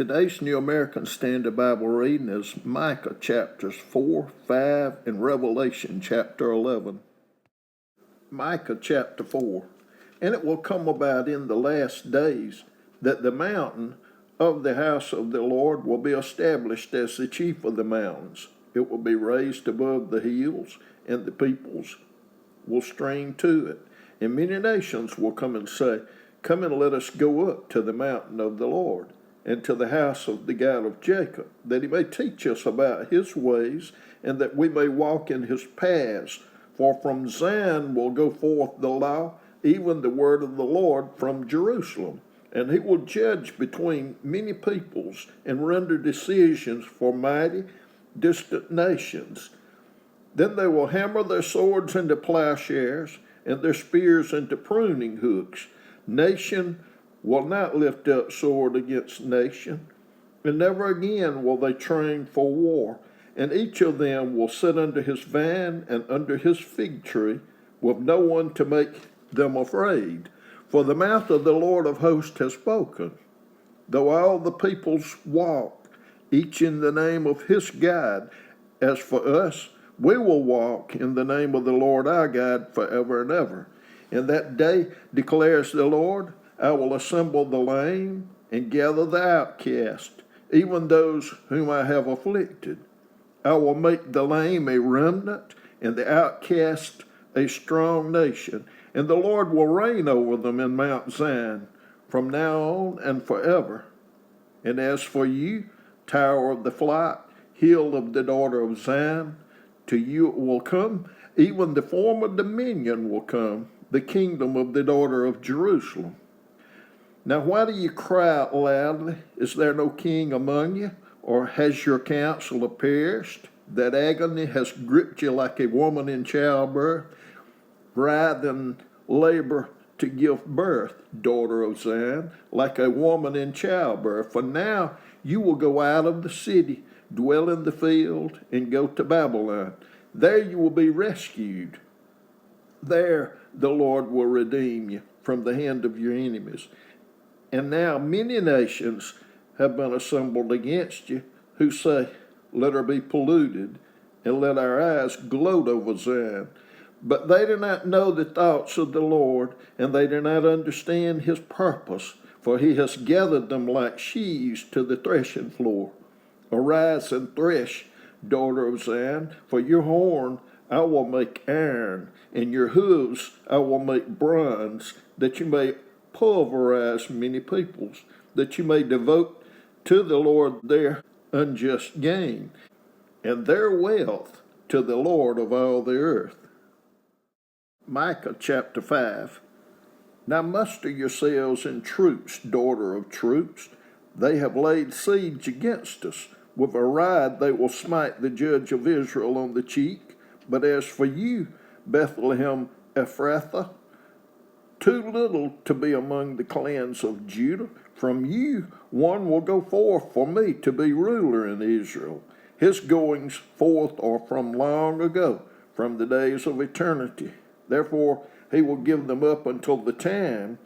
Today's New American Standard Bible reading is Micah chapters 4, 5, and Revelation chapter 11. Micah chapter 4. And it will come about in the last days that the mountain of the house of the Lord will be established as the chief of the mountains. It will be raised above the hills, and the peoples will strain to it. And many nations will come and say, "Come and let us go up to the mountain of the Lord, and to the house of the God of Jacob, that he may teach us about his ways, and that we may walk in his paths. For from Zion will go forth the law, even the word of the Lord from Jerusalem. And he will judge between many peoples, and render decisions for mighty, distant nations. Then they will hammer their swords into plowshares, and their spears into pruning hooks. Nation will not lift up sword against nation, and never again will they train for war. And each of them will sit under his vine and under his fig tree, with no one to make them afraid. For the mouth of the Lord of hosts has spoken. Though all the peoples walk, each in the name of his God, as for us, we will walk in the name of the Lord our God forever and ever. In that day, declares the Lord, I will assemble the lame and gather the outcast, even those whom I have afflicted. I will make the lame a remnant, and the outcast a strong nation, and the Lord will reign over them in Mount Zion from now on and forever. And as for you, tower of the flock, hill of the daughter of Zion, to you it will come, even the former dominion will come, the kingdom of the daughter of Jerusalem. Now why do you cry out loudly? Is there no king among you? Or has your counselor perished? That agony has gripped you like a woman in childbirth, writhing labor to give birth, daughter of Zion, like a woman in childbirth. For now you will go out of the city, dwell in the field, and go to Babylon. There you will be rescued. There the Lord will redeem you from the hand of your enemies. And now many nations have been assembled against you, who say, let her be polluted, and let our eyes gloat over Zion. But they do not know the thoughts of the Lord, and they do not understand his purpose, for he has gathered them like sheaves to the threshing floor. Arise and thresh, daughter of Zion, for your horn I will make iron, and your hooves I will make bronze, that you may pulverize many peoples, that you may devote to the Lord their unjust gain, and their wealth to the Lord of all the earth. Micah chapter 5. Now muster yourselves in troops, daughter of troops. They have laid siege against us. With a rod they will smite the judge of Israel on the cheek. But as for you, Bethlehem Ephrathah, too little to be among the clans of Judah, from you one will go forth for me to be ruler in Israel. His goings forth are from long ago, from the days of eternity. Therefore he will give them up until the time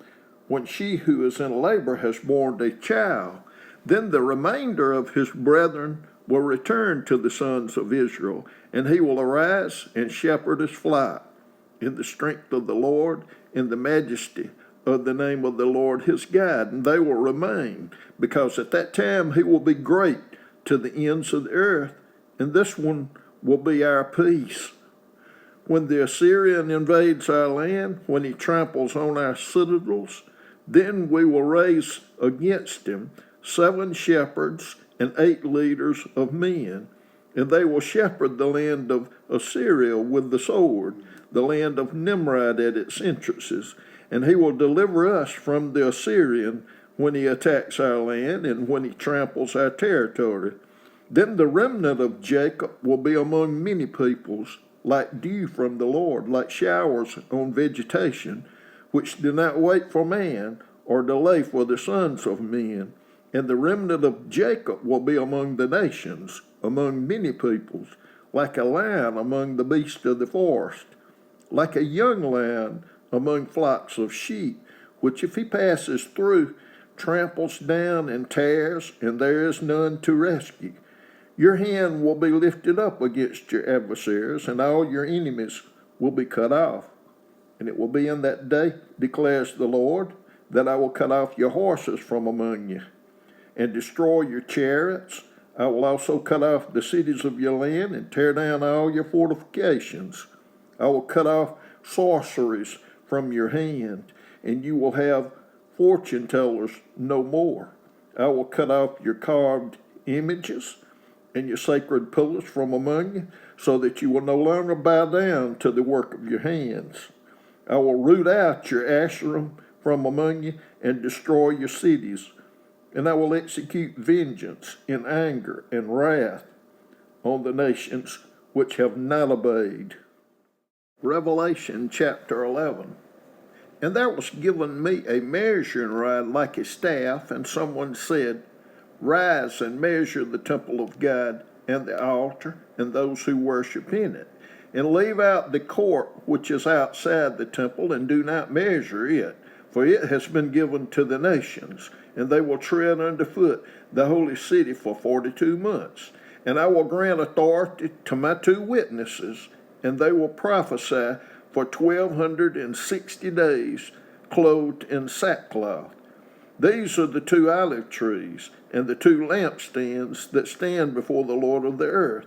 when she who is in labor has borne a child. Then the remainder of his brethren will return to the sons of Israel, and he will arise and shepherd his flock in the strength of the Lord, in the majesty of the name of the Lord his God. And they will remain, because at that time he will be great to the ends of the earth, and this one will be our peace. When the Assyrian invades our land, when he tramples on our citadels, then we will raise against him 7 shepherds and 8 leaders of men, and they will shepherd the land of Assyria with the sword, the land of Nimrod at its entrances, and he will deliver us from the Assyrian when he attacks our land and when he tramples our territory. Then the remnant of Jacob will be among many peoples, like dew from the Lord, like showers on vegetation, which do not wait for man or delay for the sons of men. And the remnant of Jacob will be among the nations, among many peoples, like a lion among the beasts of the forest, like a young lion among flocks of sheep, which if he passes through, tramples down and tears, and there is none to rescue. Your hand will be lifted up against your adversaries, and all your enemies will be cut off. And it will be in that day, declares the Lord, that I will cut off your horses from among you, and destroy your chariots. I will also cut off the cities of your land, and tear down all your fortifications. I will cut off sorceries from your hand, and you will have fortune tellers no more. I will cut off your carved images and your sacred pillars from among you, so that you will no longer bow down to the work of your hands. I will root out your Asherim from among you and destroy your cities, and I will execute vengeance in anger and wrath on the nations which have not obeyed. Revelation chapter 11. And there was given me a measuring rod like a staff, and someone said, Rise and measure the temple of God and the altar and those who worship in it, and leave out the court which is outside the temple, and do not measure it, for it has been given to the nations, and they will tread underfoot the holy city for 42 months. And I will grant authority to my 2 witnesses, and they will prophesy for 1260 days, clothed in sackcloth. These are the 2 olive trees and the 2 lampstands that stand before the Lord of the earth.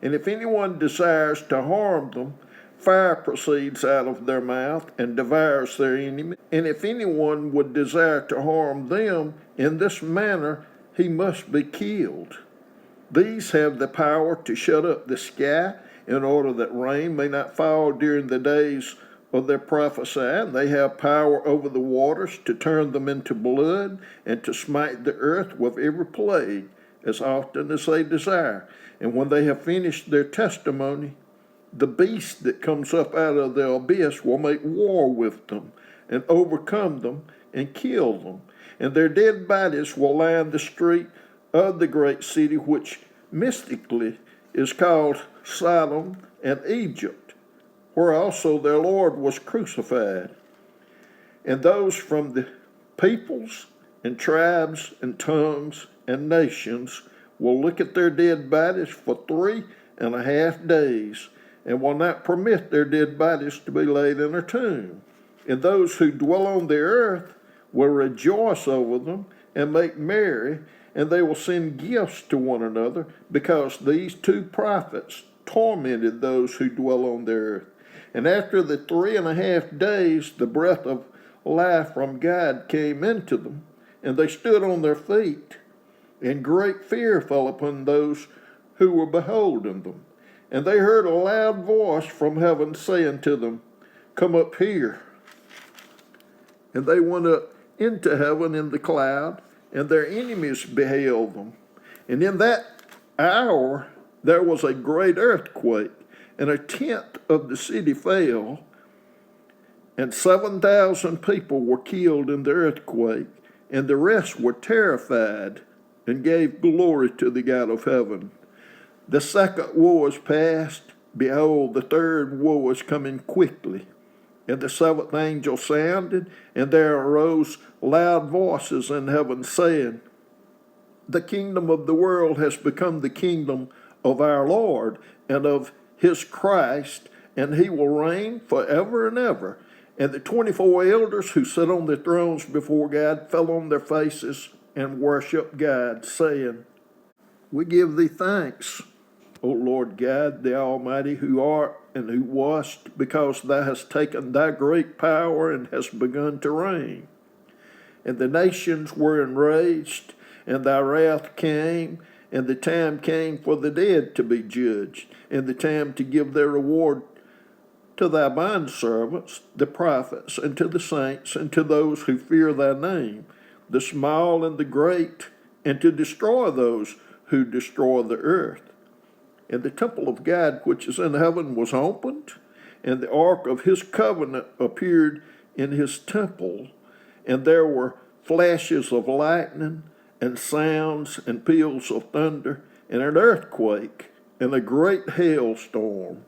And if anyone desires to harm them, fire proceeds out of their mouth and devours their enemy. And if anyone would desire to harm them in this manner, he must be killed. These have the power to shut up the sky in order that rain may not fall during the days of their prophesying. They have power over the waters to turn them into blood, and to smite the earth with every plague as often as they desire. And when they have finished their testimony, the beast that comes up out of the abyss will make war with them and overcome them and kill them. And their dead bodies will line the street of the great city, which mystically is called Sodom and Egypt, where also their Lord was crucified. And those from the peoples and tribes and tongues and nations will look at their dead bodies for 3.5 days, and will not permit their dead bodies to be laid in a tomb. And those who dwell on the earth will rejoice over them and make merry, and they will send gifts to one another, because these 2 prophets tormented those who dwell on the earth. And after the 3.5 days, the breath of life from God came into them, and they stood on their feet, and great fear fell upon those who were beholding them. And they heard a loud voice from heaven saying to them, Come up here. And they went up into heaven in the cloud, and their enemies beheld them. And in that hour there was a great earthquake, and 1/10 of the city fell, and 7,000 people were killed in the earthquake, and the rest were terrified and gave glory to the God of heaven. The second woe is past. Behold, the third woe is coming quickly. And the 7th angel sounded, and there arose loud voices in heaven, saying, The kingdom of the world has become the kingdom of our Lord and of his Christ, and he will reign forever and ever. And the 24 elders who sit on their thrones before God fell on their faces and worshiped God, saying, We give thee thanks, O Lord God, the Almighty, who art and who wast, because thou hast taken thy great power and hast begun to reign. And the nations were enraged, and thy wrath came, and the time came for the dead to be judged, and the time to give their reward to thy bondservants, the prophets, and to the saints, and to those who fear thy name, the small and the great, and to destroy those who destroy the earth. And the temple of God which is in heaven was opened, and the ark of his covenant appeared in his temple, and there were flashes of lightning, and sounds and peals of thunder, and an earthquake, and a great hailstorm.